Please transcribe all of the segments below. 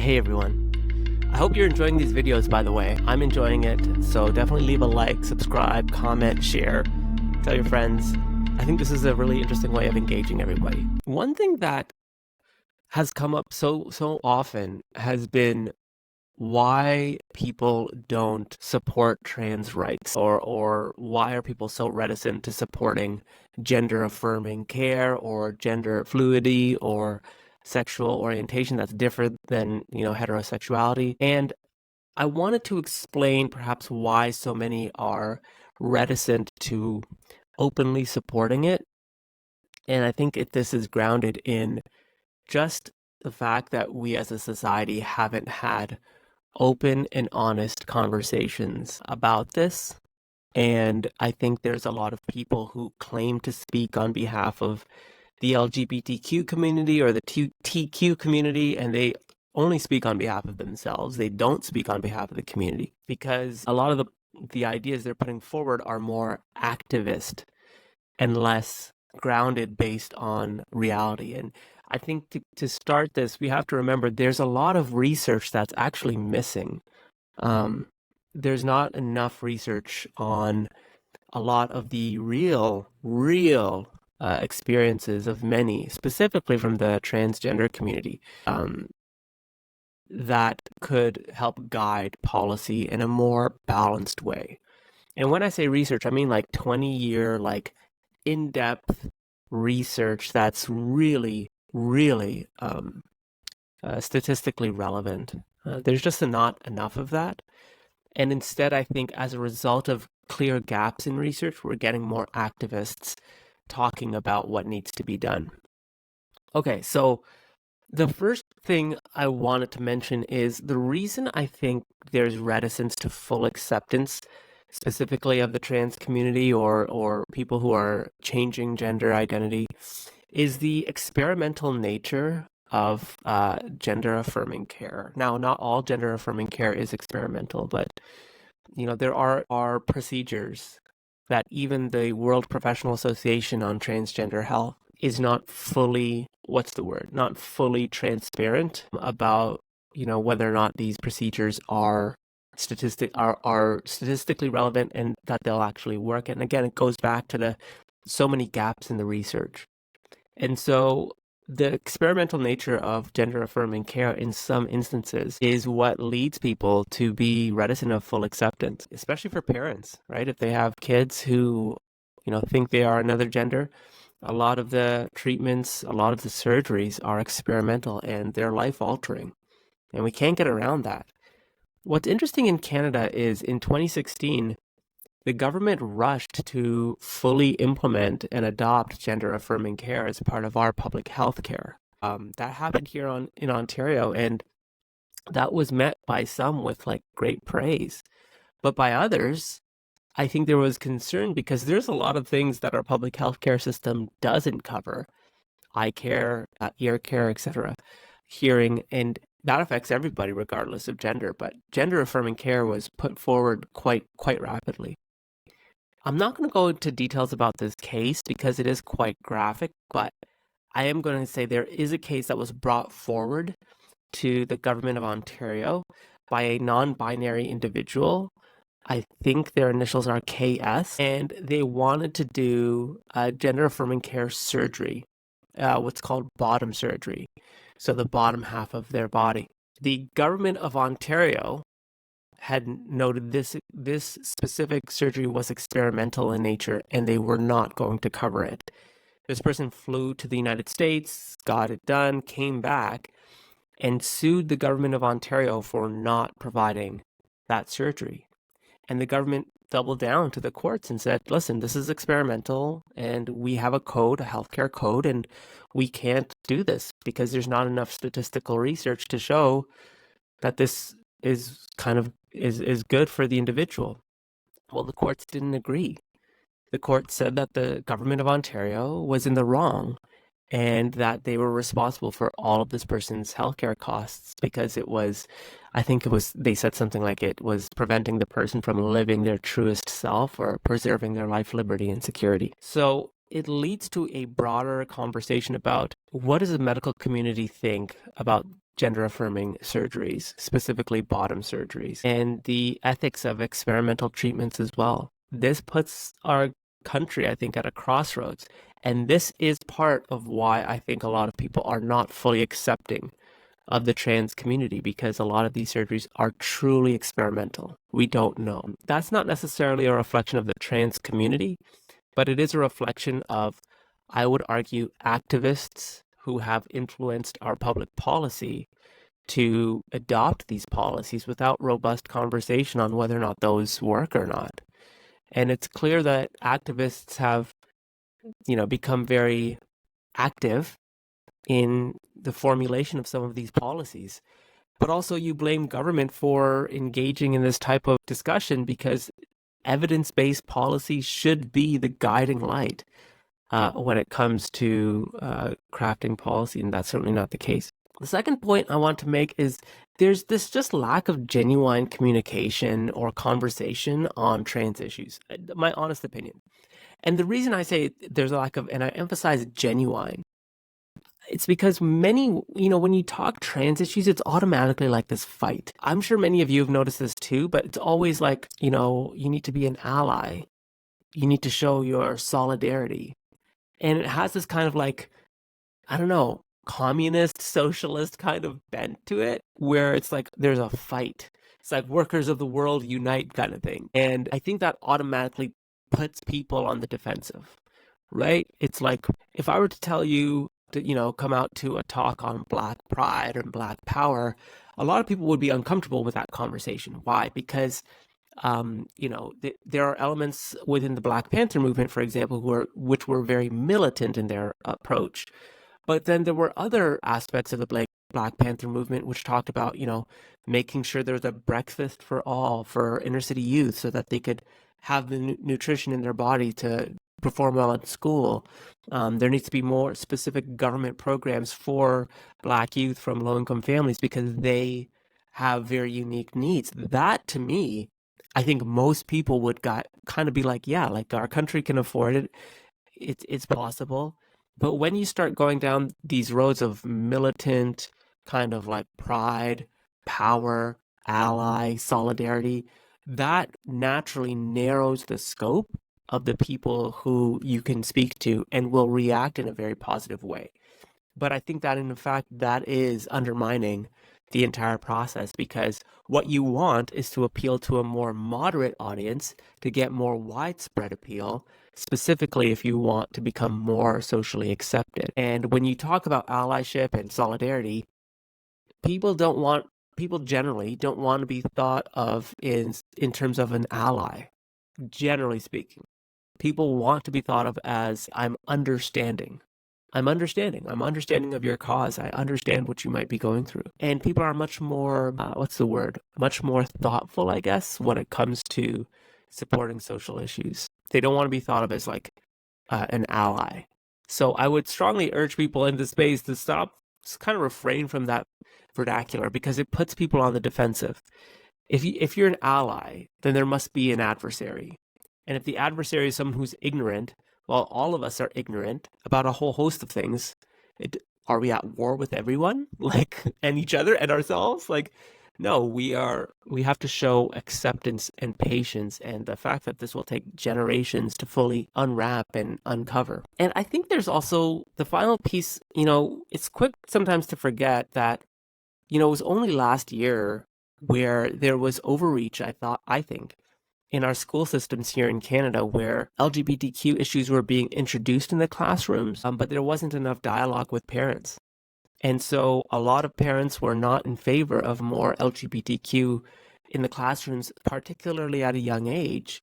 Hey everyone. I hope you're enjoying these videos, by the way. I'm enjoying it, so definitely leave a like, subscribe, comment, share, tell your friends. I think this is a really interesting way of engaging everybody. One thing that has come up so often has been why people don't support trans rights, or why are people so reticent to supporting gender-affirming care or gender fluidity or sexual orientation that's different than, heterosexuality. And I wanted to explain perhaps why so many are reticent to openly supporting it. And I think this is grounded in just the fact that we as a society haven't had open and honest conversations about this. And I think there's a lot of people who claim to speak on behalf of the LGBTQ community or the TQ community, and they only speak on behalf of themselves. They don't speak on behalf of the community because a lot of the ideas they're putting forward are more activist and less grounded based on reality. And I think to start this, we have to remember there's a lot of research that's actually missing. There's not enough research on a lot of the real experiences of many, specifically from the transgender community, that could help guide policy in a more balanced way. And when I say research, I mean like 20-year, like in-depth research that's really statistically relevant. There's just not enough of that. And instead, I think as a result of clear gaps in research, we're getting more activists talking about what needs to be done. Okay, so the first thing I wanted to mention is the reason I think there's reticence to full acceptance, specifically of the trans community or people who are changing gender identity, is the experimental nature of gender-affirming care. Now, not all gender-affirming care is experimental, but there are procedures that even the World Professional Association on Transgender Health is not fully, not fully transparent about, whether or not these procedures are statistically relevant and that they'll actually work. And again, it goes back to so many gaps in the research. And so the experimental nature of gender-affirming care in some instances is what leads people to be reticent of full acceptance, especially for parents, right? If they have kids who, think they are another gender, a lot of the treatments, a lot of the surgeries are experimental and they're life-altering. And we can't get around that. What's interesting in Canada is in 2016, the government rushed to fully implement and adopt gender-affirming care as part of our public health care. That happened here in Ontario, and that was met by some with like great praise. But by others, I think there was concern because there's a lot of things that our public health care system doesn't cover: eye care, ear care, etc., hearing, and that affects everybody regardless of gender. But gender-affirming care was put forward quite rapidly. I'm not going to go into details about this case because it is quite graphic, but I am going to say there is a case that was brought forward to the government of Ontario by a non-binary individual. I think their initials are KS, and they wanted to do gender-affirming care surgery, what's called bottom surgery, so the bottom half of their body. The government of Ontario had noted this specific surgery was experimental in nature and they were not going to cover it. This person flew to the United States, got it done, came back, and sued the government of Ontario for not providing that surgery. And the government doubled down to the courts and said, listen, this is experimental and we have a code, a healthcare code, and we can't do this because there's not enough statistical research to show that this is good for the individual. Well, the courts didn't agree. The court said that the government of Ontario was in the wrong and that they were responsible for all of this person's healthcare costs because they said something like it was preventing the person from living their truest self or preserving their life, liberty, and security. So it leads to a broader conversation about what does the medical community think about gender-affirming surgeries, specifically bottom surgeries, and the ethics of experimental treatments as well. This puts our country, I think, at a crossroads. And this is part of why I think a lot of people are not fully accepting of the trans community, because a lot of these surgeries are truly experimental. We don't know. That's not necessarily a reflection of the trans community, but it is a reflection of, I would argue, activists who have influenced our public policy to adopt these policies without robust conversation on whether or not those work or not. And it's clear that activists have, become very active in the formulation of some of these policies. But also you blame government for engaging in this type of discussion, because evidence-based policy should be the guiding light when it comes to crafting policy, and that's certainly not the case. The second point I want to make is there's this just lack of genuine communication or conversation on trans issues, my honest opinion. And the reason I say there's a lack of, and I emphasize genuine, it's because many, when you talk trans issues, it's automatically like this fight. I'm sure many of you have noticed this too, but it's always like, you need to be an ally. You need to show your solidarity. And it has this kind of like, I don't know, communist, socialist kind of bent to it, where it's like there's a fight. It's like workers of the world unite kind of thing. And I think that automatically puts people on the defensive, right? It's like if I were to tell you to, come out to a talk on Black pride and Black power, a lot of people would be uncomfortable with that conversation. Why? Because there are elements within the Black Panther movement, for example, which were very militant in their approach. But then there were other aspects of the Black Panther movement which talked about, making sure there was a breakfast for all for inner city youth so that they could have the nutrition in their body to perform well at school. There needs to be more specific government programs for Black youth from low-income families because they have very unique needs. That, to me, I think most people would kind of be like, yeah, like our country can afford it. It's possible. But when you start going down these roads of militant kind of like pride, power, ally, solidarity, that naturally narrows the scope of the people who you can speak to and will react in a very positive way. But I think that in fact, that is undermining the entire process, because what you want is to appeal to a more moderate audience to get more widespread appeal, specifically if you want to become more socially accepted. And when you talk about allyship and solidarity, people generally don't want to be thought of in terms of an ally, generally speaking. People want to be thought of as, I'm understanding. I'm understanding of your cause. I understand what you might be going through. And people are much more, much more thoughtful, I guess, when it comes to supporting social issues. They don't want to be thought of as like an ally. So I would strongly urge people in this space to kind of refrain from that vernacular, because it puts people on the defensive. If you're an ally, then there must be an adversary. And if the adversary is someone who's ignorant, well, all of us are ignorant about a whole host of things. Are we at war with everyone, and each other and ourselves? No, we have to show acceptance and patience, and the fact that this will take generations to fully unwrap and uncover. And I think there's also the final piece, it's quick sometimes to forget that, it was only last year where there was overreach, I think, in our school systems here in Canada, where LGBTQ issues were being introduced in the classrooms, but there wasn't enough dialogue with parents. And so a lot of parents were not in favor of more LGBTQ in the classrooms, particularly at a young age,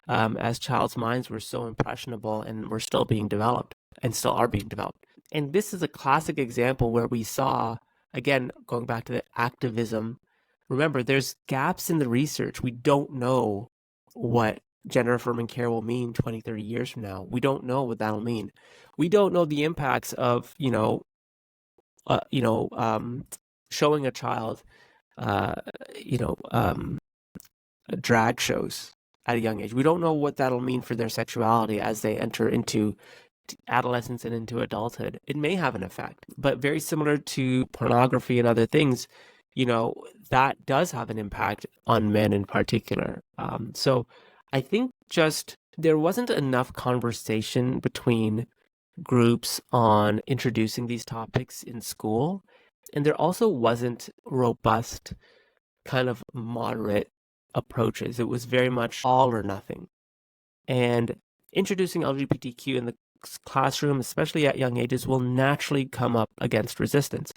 as child's minds were so impressionable and were still being developed and still are being developed. And this is a classic example where we saw, again, going back to the activism, remember, there's gaps in the research. We don't know what gender-affirming care will mean 20, 30 years from now. We don't know what that'll mean. We don't know the impacts of, showing a child, drag shows at a young age. We don't know what that'll mean for their sexuality as they enter into adolescence and into adulthood, it may have an effect. But very similar to pornography and other things, that does have an impact on men in particular. So I think just there wasn't enough conversation between groups on introducing these topics in school. And there also wasn't robust, kind of moderate approaches. It was very much all or nothing. And introducing LGBTQ in the classroom, especially at young ages, will naturally come up against resistance.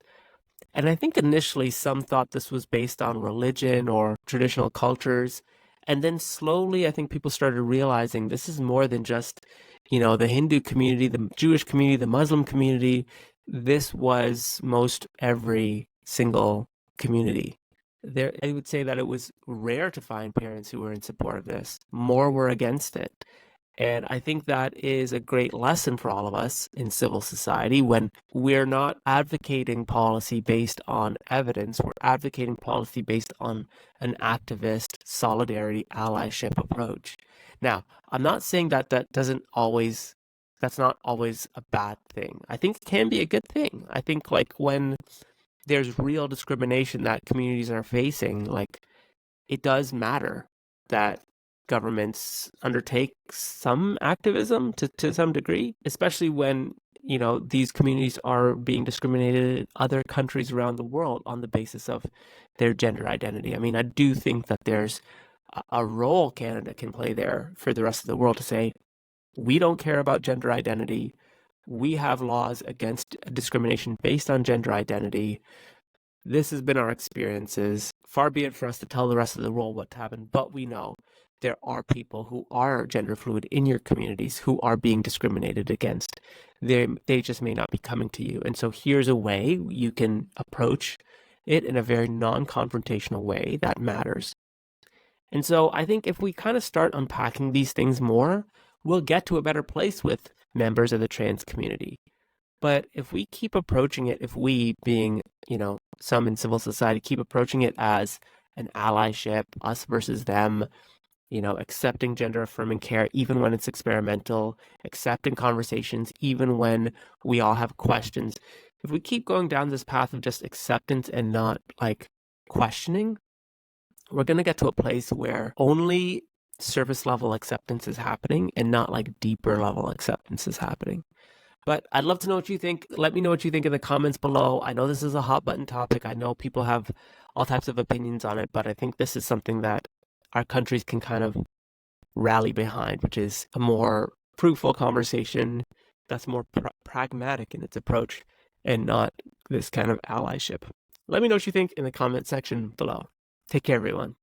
And I think initially some thought this was based on religion or traditional cultures. And then slowly, I think people started realizing this is more than just, the Hindu community, the Jewish community, the Muslim community. This was most every single community. I would say that it was rare to find parents who were in support of this. More were against it. And I think that is a great lesson for all of us in civil society when we're not advocating policy based on evidence. We're advocating policy based on an activist, solidarity, allyship approach. Now, I'm not saying that that's not always a bad thing. I think it can be a good thing. I think like when there's real discrimination that communities are facing, like it does matter that governments undertake some activism to some degree, especially when, these communities are being discriminated in other countries around the world on the basis of their gender identity. I mean, I do think that there's a role Canada can play there for the rest of the world to say, we don't care about gender identity. We have laws against discrimination based on gender identity. This has been our experiences. Far be it for us to tell the rest of the world what happened, but we know there are people who are gender fluid in your communities who are being discriminated against. They just may not be coming to you. And so here's a way you can approach it in a very non-confrontational way that matters. And so I think if we kind of start unpacking these things more, we'll get to a better place with members of the trans community. But if we keep approaching it, if we being, some in civil society keep approaching it as an allyship, us versus them, accepting gender affirming care even when it's experimental, accepting conversations even when we all have questions. If we keep going down this path of just acceptance and not like questioning, we're going to get to a place where only surface level acceptance is happening and not like deeper level acceptance is happening. But I'd love to know what you think. Let me know what you think in the comments below. I know this is a hot button topic. I know people have all types of opinions on it, but I think this is something that our countries can kind of rally behind, which is a more fruitful conversation that's more pragmatic in its approach and not this kind of allyship. Let me know what you think in the comment section below. Take care, everyone.